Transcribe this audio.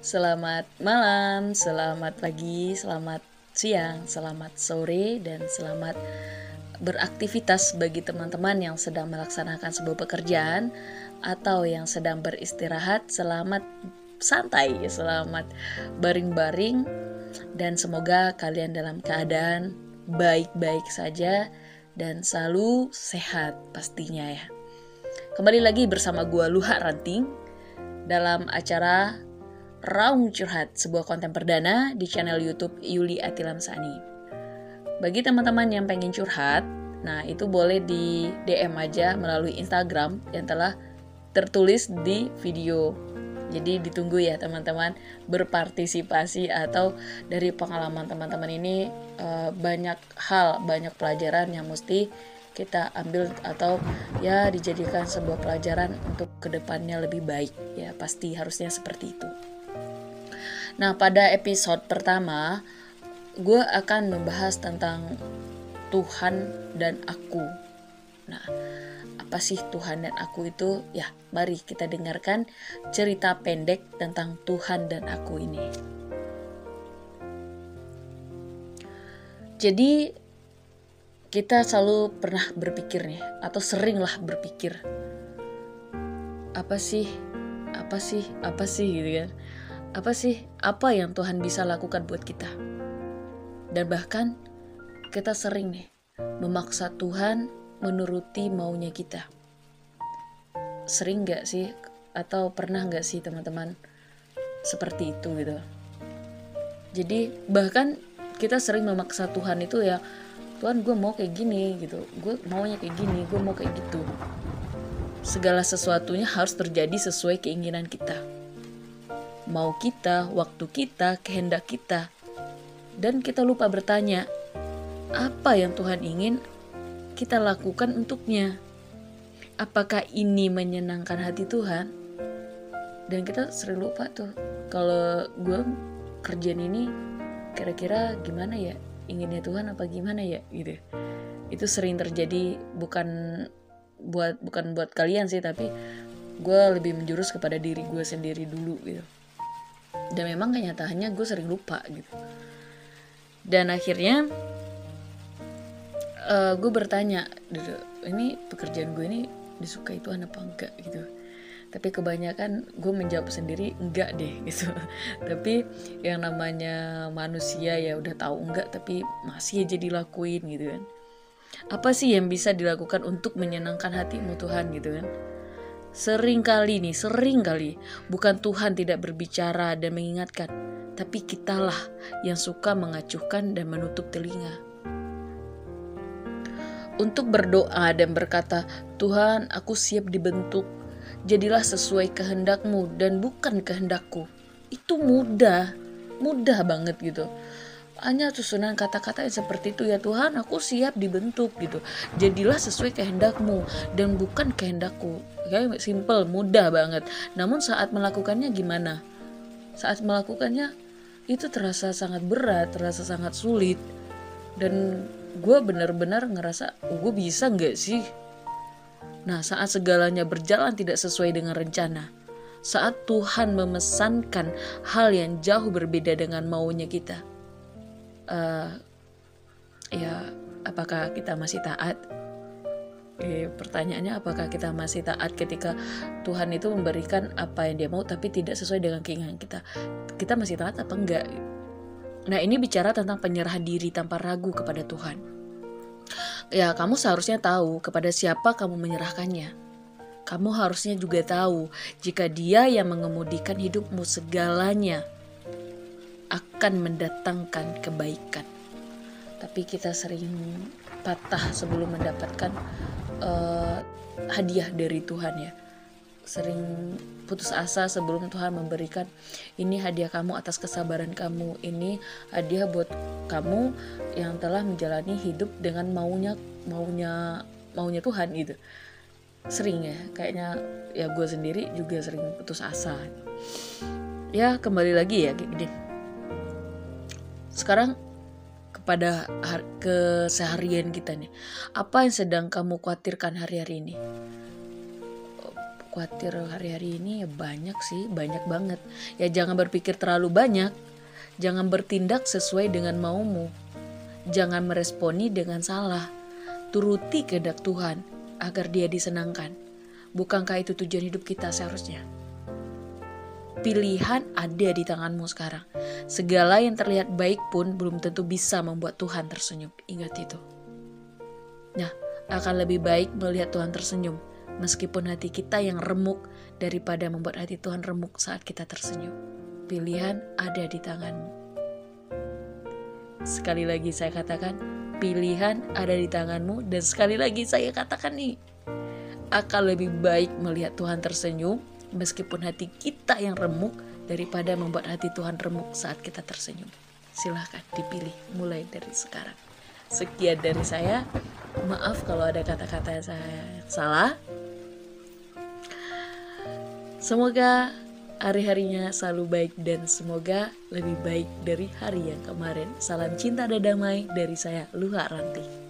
Selamat malam, selamat pagi, selamat siang, selamat sore, dan selamat beraktivitas bagi teman-teman yang sedang melaksanakan sebuah pekerjaan atau yang sedang beristirahat. Selamat santai, selamat baring-baring, dan semoga kalian dalam keadaan baik-baik saja dan selalu sehat pastinya ya. Kembali lagi bersama gua Luha Ranting dalam acara Raung Curhat, sebuah konten perdana di channel YouTube Yuli Atilamsani. Bagi teman-teman yang pengen curhat, nah itu boleh di DM aja melalui Instagram yang telah tertulis di video. Jadi ditunggu ya teman-teman berpartisipasi, atau dari pengalaman teman-teman ini banyak hal, banyak pelajaran yang mesti kita ambil atau ya dijadikan sebuah pelajaran untuk kedepannya lebih baik ya, pasti harusnya seperti itu. Nah, pada episode pertama, gue akan membahas tentang Tuhan dan aku. Nah, apa sih Tuhan dan aku itu? Ya, mari kita dengarkan cerita pendek tentang Tuhan dan aku ini. Jadi, kita selalu pernah berpikir nih, atau seringlah berpikir, apa sih gitu kan? Apa yang Tuhan bisa lakukan buat kita? Dan bahkan kita sering nih memaksa Tuhan menuruti maunya kita. Sering gak sih? Atau pernah gak sih teman-teman seperti itu gitu? Jadi bahkan kita sering memaksa Tuhan itu ya, Tuhan gue mau kayak gini gitu, gue maunya kayak gini, gue mau kayak gitu. Segala sesuatunya harus terjadi sesuai keinginan kita, mau kita, waktu kita, kehendak kita. Dan kita lupa bertanya, apa yang Tuhan ingin kita lakukan untuknya? Apakah ini menyenangkan hati Tuhan? Dan kita sering lupa tuh, kalau gue kerjaan ini kira-kira gimana ya? Inginnya Tuhan apa gimana ya gitu. Itu sering terjadi, bukan buat kalian sih, tapi gue lebih menjurus kepada diri gue sendiri dulu gitu. Dan memang kenyataannya gue sering lupa gitu. Dan akhirnya gue bertanya, ini pekerjaan gue ini disukai Tuhan apa enggak gitu. Tapi kebanyakan gue menjawab sendiri enggak deh gitu. Tapi yang namanya manusia ya udah tahu enggak, tapi masih aja dilakuin gitu kan. Apa sih yang bisa dilakukan untuk menyenangkan hatimu Tuhan gitu kan? Sering kali bukan Tuhan tidak berbicara dan mengingatkan, tapi kitalah yang suka mengacuhkan dan menutup telinga. Untuk berdoa dan berkata, Tuhan aku siap dibentuk, jadilah sesuai kehendak-Mu dan bukan kehendakku. Itu mudah banget gitu. Hanya susunan kata-kata yang seperti itu, ya Tuhan aku siap dibentuk gitu, jadilah sesuai kehendak-Mu dan bukan kehendakku. Kayak simple, mudah banget. Namun saat melakukannya gimana? Saat melakukannya itu terasa sangat berat, terasa sangat sulit. Dan gue benar-benar ngerasa, gue bisa gak sih? Nah, saat segalanya berjalan tidak sesuai dengan rencana, saat Tuhan memesankan hal yang jauh berbeda dengan maunya kita, ya apakah kita masih taat? Pertanyaannya, apakah kita masih taat ketika Tuhan itu memberikan apa yang Dia mau tapi tidak sesuai dengan keinginan kita? Kita masih taat apa enggak? Nah, ini bicara tentang penyerahan diri tanpa ragu kepada Tuhan. Ya, kamu seharusnya tahu kepada siapa kamu menyerahkannya. Kamu harusnya juga tahu jika Dia yang mengemudikan hidupmu, segalanya akan mendatangkan kebaikan. Tapi kita sering patah sebelum mendapatkan hadiah dari Tuhan ya. Sering putus asa sebelum Tuhan memberikan, ini hadiah kamu atas kesabaran kamu, ini hadiah buat kamu yang telah menjalani hidup dengan maunya Tuhan gitu. Sering ya, kayaknya ya gue sendiri juga sering putus asa. Ya kembali lagi ya kayak gini. Sekarang kepada keseharian kita nih, apa yang sedang kamu khawatirkan hari-hari ini? khawatir hari-hari ini ya banyak sih, banyak banget. Ya jangan berpikir terlalu banyak, jangan bertindak sesuai dengan maumu, jangan meresponi dengan salah. Turuti kehendak Tuhan agar Dia disenangkan. Bukankah itu tujuan hidup kita seharusnya? Pilihan ada di tanganmu sekarang. Segala yang terlihat baik pun belum tentu bisa membuat Tuhan tersenyum. Ingat itu. Nah, akan lebih baik melihat Tuhan tersenyum meskipun hati kita yang remuk daripada membuat hati Tuhan remuk saat kita tersenyum. Pilihan ada di tanganmu. Sekali lagi saya katakan, pilihan ada di tanganmu. Dan sekali lagi saya katakan nih, akan lebih baik melihat Tuhan tersenyum meskipun hati kita yang remuk daripada membuat hati Tuhan remuk saat kita tersenyum. Silahkan dipilih mulai dari sekarang. Sekian dari saya. Maaf kalau ada kata-kata saya salah. Semoga hari-harinya selalu baik dan semoga lebih baik dari hari yang kemarin. Salam cinta dan damai dari saya, Luha Ranti.